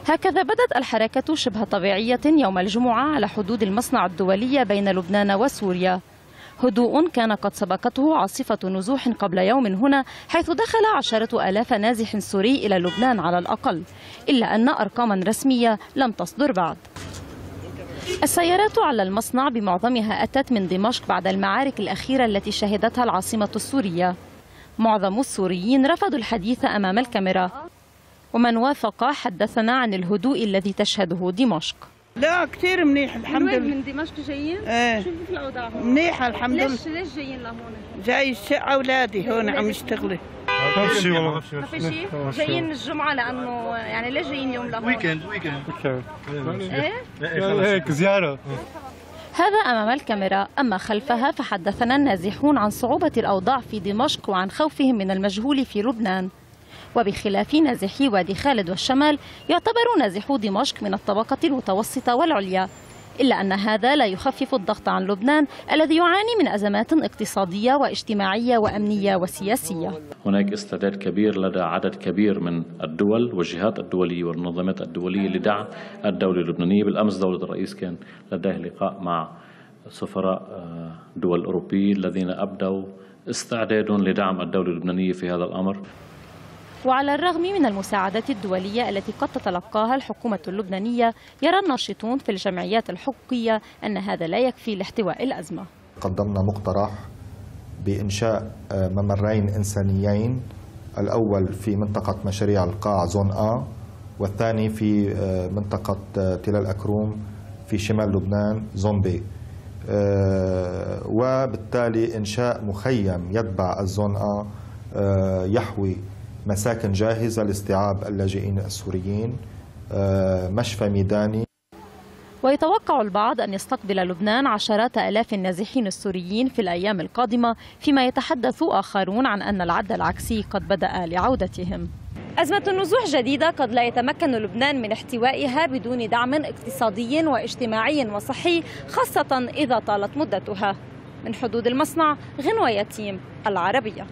هكذا بدت الحركة شبه طبيعية يوم الجمعة على حدود المصنع الدولي بين لبنان وسوريا. هدوء كان قد سبقته عاصفة نزوح قبل يوم هنا، حيث دخل 10,000 نازح سوري إلى لبنان على الأقل، إلا أن أرقاما رسمية لم تصدر بعد. السيارات على المصنع بمعظمها أتت من دمشق بعد المعارك الأخيرة التي شهدتها العاصمة السورية. معظم السوريين رفضوا الحديث أمام الكاميرا، ومن وافق حدثنا عن الهدوء الذي تشهده دمشق. لا كثير منيح الحمد لله. من دمشق جايين؟ ايه. شو كيف الأوضاع هون؟ منيحة الحمد لله. ليش جايين لهون؟ جاي أولادي هون عم يشتغلوا. ما في شيء؟ جايين الجمعة لأنه يعني ليش جايين يوم لهون؟ ويكند. ايه؟ هيك زيارة. هذا أمام الكاميرا، أما خلفها فحدثنا النازحون عن صعوبة الأوضاع في دمشق وعن خوفهم من المجهول في لبنان. وبخلاف نازحي وادي خالد والشمال، يعتبر نازحو دمشق من الطبقة المتوسطة والعليا، إلا أن هذا لا يخفف الضغط عن لبنان الذي يعاني من أزمات اقتصادية واجتماعية وأمنية وسياسية. هناك استعداد كبير لدى عدد كبير من الدول والجهات الدولية والمنظمات الدولية لدعم الدولة اللبنانية. بالأمس دولة الرئيس كان لديه لقاء مع سفراء دول أوروبية الذين أبدوا استعدادهم لدعم الدولة اللبنانية في هذا الأمر. وعلى الرغم من المساعدات الدولية التي قد تتلقاها الحكومة اللبنانية، يرى الناشطون في الجمعيات الحقوقية أن هذا لا يكفي لاحتواء الأزمة. قدمنا مقترح بإنشاء ممرين إنسانيين، الأول في منطقة مشاريع القاع زون A، والثاني في منطقة تل الأكروم في شمال لبنان زون B، وبالتالي إنشاء مخيم يتبع الزون A يحوي مساكن جاهزة لاستيعاب اللاجئين السوريين، مشفى ميداني. ويتوقع البعض أن يستقبل لبنان عشرات آلاف النازحين السوريين في الأيام القادمة، فيما يتحدث آخرون عن أن العد العكسي قد بدأ لعودتهم. أزمة النزوح جديدة قد لا يتمكن لبنان من احتوائها بدون دعم اقتصادي واجتماعي وصحي، خاصة إذا طالت مدتها. من حدود المصنع، غنوة يتيم، العربية.